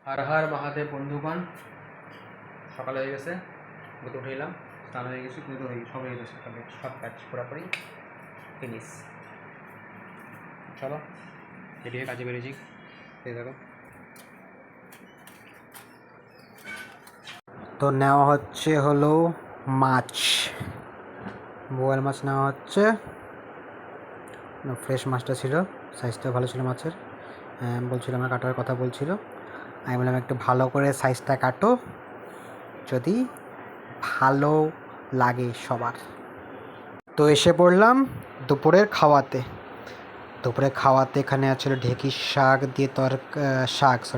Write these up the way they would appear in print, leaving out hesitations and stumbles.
हर हर महादेव बंधुगण सकाल हो गए ঘুরতে উঠে এলাম, স্নান হয়ে গেছে, পুজো হয়ে সব হয়ে গেছে, সকালে সব কাজ পুরোপুরি ফিনিশ। চলো রেডি হয়ে কাজে বেরিয়েছি, দেখো। তো নেওয়া হচ্ছে হলো মাছ, বোয়াল মাছ নেওয়া হচ্ছে। ফ্রেশ মাছটা ছিল, সাইজটা ভালো ছিল মাছের। বলছিলাম আমার কাটার কথা বলছিল, আমি বললাম একটু ভালো করে সাইজটা কাটো, যদি ভালো লাগে সবার। তো এসে পড়লাম দুপুরের খাওয়াতে। দুপুরে খাওয়াতে এখানে আছে ঢেঁকির শাক দিয়ে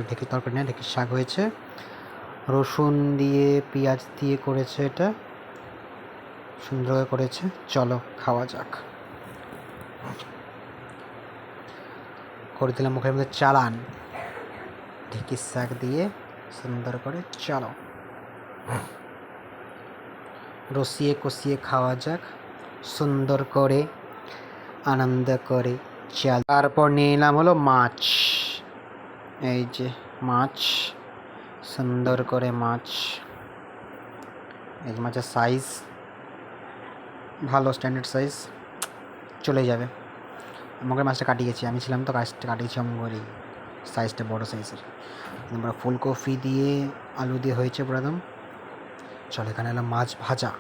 ঢেঁকির তরকারি না, ঢেঁকির শাক হয়েছে, রসুন দিয়ে পেঁয়াজ দিয়ে করেছে, এটা সুন্দর করেছে। চলো খাওয়া যাক। করে দিলাম মুখের মধ্যে চালান, ঢেঁকির শাক দিয়ে সুন্দর করে। চলো রসিয়ে কষিয়ে খাওয়া যাক সুন্দর করে, আনন্দ করে। চাল তারপর নিয়ে এলাম হলো মাছ, এই যে মাছ, সুন্দর করে মাছ। এই মাছের সাইজ ভালো, স্ট্যান্ডার্ড সাইজ, চলে যাবে। আমাকে মাছটা কাটিয়েছি, আমি ছিলাম তো, কাজটা কাটিয়েছি আমগরি, সাইজটা বড় সাইজের। আমরা ফুলকপি দিয়ে আলু দিয়ে হয়েছে পুরো একদম। চলো এখানে এলাম মাছ ভাজা,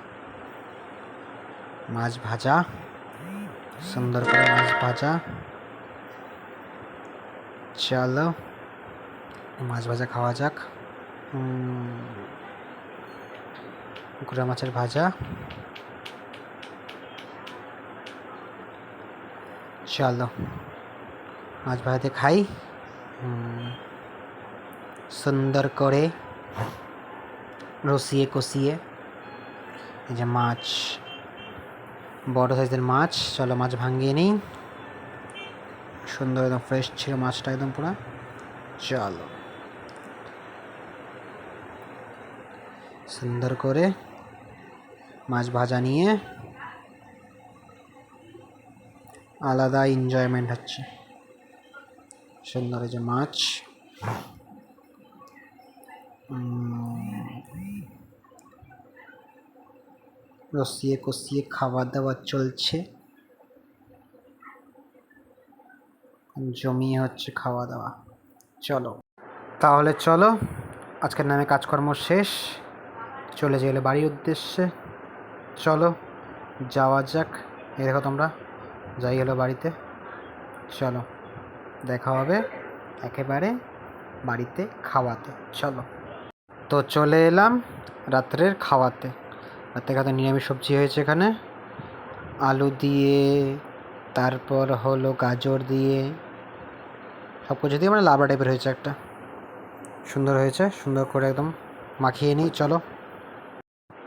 মাছ ভাজা সুন্দর করে মাছ ভাজা। চলো মাছ ভাজা খাওয়া যাক। গুঁড়া মাছের ভাজা। চলো মাছ ভাজাতে খাই সুন্দর করে রসিয়ে কষিয়ে। এই যে মাছ, বড় সাইজের মাছ। চলো মাছ ভাঙিয়ে নিই, সুন্দর একদম ফ্রেশ ছিল মাছটা একদম পুরো। চলো সুন্দর করে মাছ ভাজা নিয়ে আলাদা এনজয়মেন্ট হচ্ছে। সুন্দর এই যে মাছ, রসিয়ে কষিয়ে খাওয়া দাওয়া চলছে, জমিয়ে হচ্ছে খাওয়া দাওয়া। চলো তাহলে চলো, আজকের নামে কাজকর্ম শেষ, চলে গেলে বাড়ির উদ্দেশ্যে। চলো যাওয়া যাক। এই দেখো তোমরা, যাই হলো বাড়িতে। চলো দেখা হবে একেবারে বাড়িতে খাওয়াতে। চলো তো চলে এলাম রাত্রের খাওয়াতে। রাত্রে খাওয়াতে নিরামিষ সবজি হয়েছে এখানে, আলু দিয়ে, তারপর হলো গাজর দিয়ে, সব কিছু দিয়ে মানে লাবড়া টাইপের হয়েছে একটা, সুন্দর হয়েছে। সুন্দর করে একদম মাখিয়ে নিই। চলো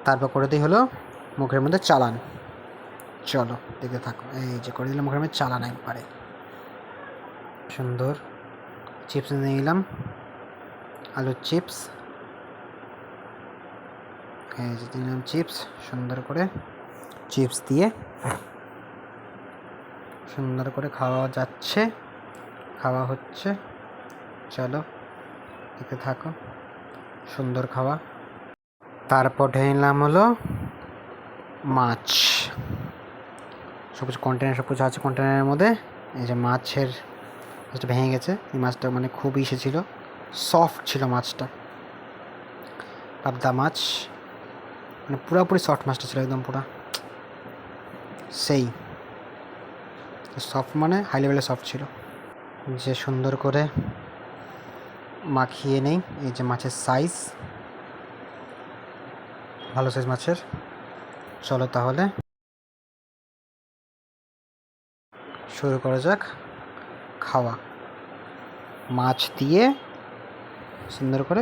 তারপর করে দিই হলো মুখের মধ্যে চালান। চলো দেখতে থাকো। এই যে করে দিলাম মুখের মধ্যে চালান একবারে সুন্দর। চিপস নিয়ে নিলাম, আলুর চিপস। এই যে নিলাম চিপস, সুন্দর করে চিপস দিয়ে সুন্দর করে খাওয়া যাচ্ছে, খাওয়া হচ্ছে। চলো দেখতে থাকো, সুন্দর খাওয়া। তারপর ঢেলে নিলাম হলো মাছ, সব কিছু কন্টেনার, সব কিছু আছে কন্টেনারের মধ্যে। এই যে মাছের মাছটা ভেঙে গেছে, এই মাছটা মানে খুব ইসে ছিল, সফট ছিল মাছটা, পাবদা মাছ, মানে পুরোপুরি সফট মাছটা ছিল একদম পুরা সেই সফট, মানে হাই লেভেলের সফট ছিল। যে সুন্দর করে মাখিয়ে নেই। এই যে মাছের সাইজ ভালো সাইজ মাছের। চলো তাহলে শুরু করা যাক খাওয়া, মাছ দিয়ে সুন্দর করে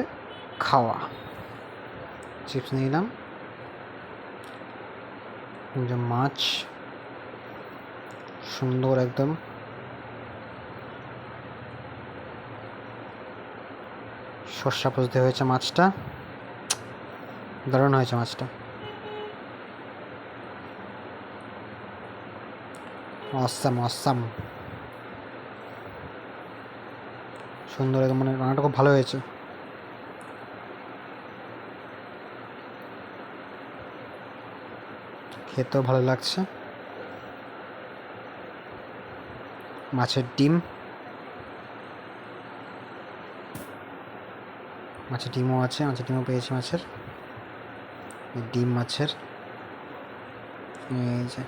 খাওয়া। চিপস নিলাম, যে মাছ সুন্দর একদম সর্ষা পোস্ত হয়েছে মাছটা, দারুণ হয়েছে মাছটা, অসাম অসাম, সুন্দর একদম, মানে রান্নাটা খুব ভালো হয়েছে। খেতেও ভালো লাগছে। মাছের ডিম, মাছের ডিমও আছে, মাছের ডিমও পেয়েছি মাছের, ডিম মাছের, এই যে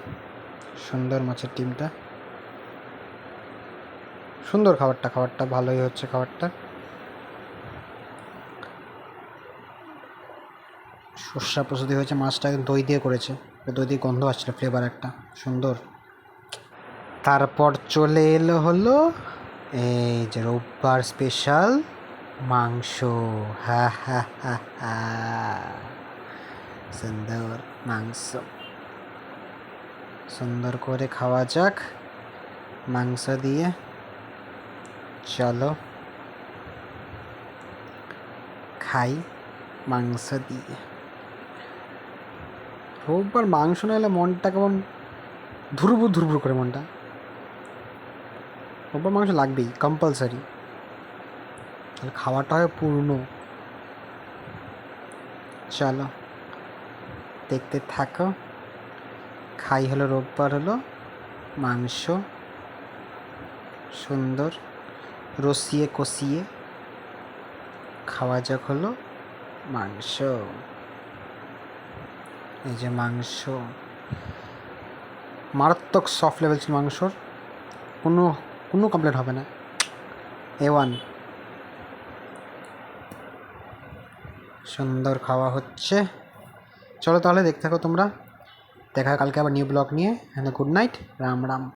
সুন্দর মাছের ডিমটা, সুন্দর খাবারটা ভালোই হচ্ছে খাবারটা। সর্ষা প্রস্তুতি হয়েছে, মাছটা দই দিয়ে করেছে, দই দিয়ে গন্ধ আসছিল, ফ্লেভার একটা সুন্দর। তারপর চলে এলো হলো এই যে রোববার স্পেশাল মাংস। হা হা হা হা, সুন্দর মাংস, সুন্দর করে খাওয়া যাক মাংস দিয়ে। চলো খাই মাংস দিয়ে। রোববার মাংস না হলে মনটা কেমন ধুরবুর ধুরবুর করে মনটা। রোববার মাংস লাগবেই, কম্পালসারি, তাহলে খাওয়াটা হয় পূর্ণ। চলো দেখতে থাকো, খাই হলো রোববার হলো মাংস, সুন্দর রসিয়ে কষিয়ে খাওয়া যাক হলো মাংস। এই যে মাংস, মারাত্মক সফট লেভেল ছিল মাংসর, কোনো কমপ্লেন হবে না, A1। সুন্দর খাওয়া হচ্ছে। চলো তাহলে দেখতে থাকো তোমরা, দেখা কালকে আবার নিউ ব্লগ নিয়ে। Good night, Ram Ram.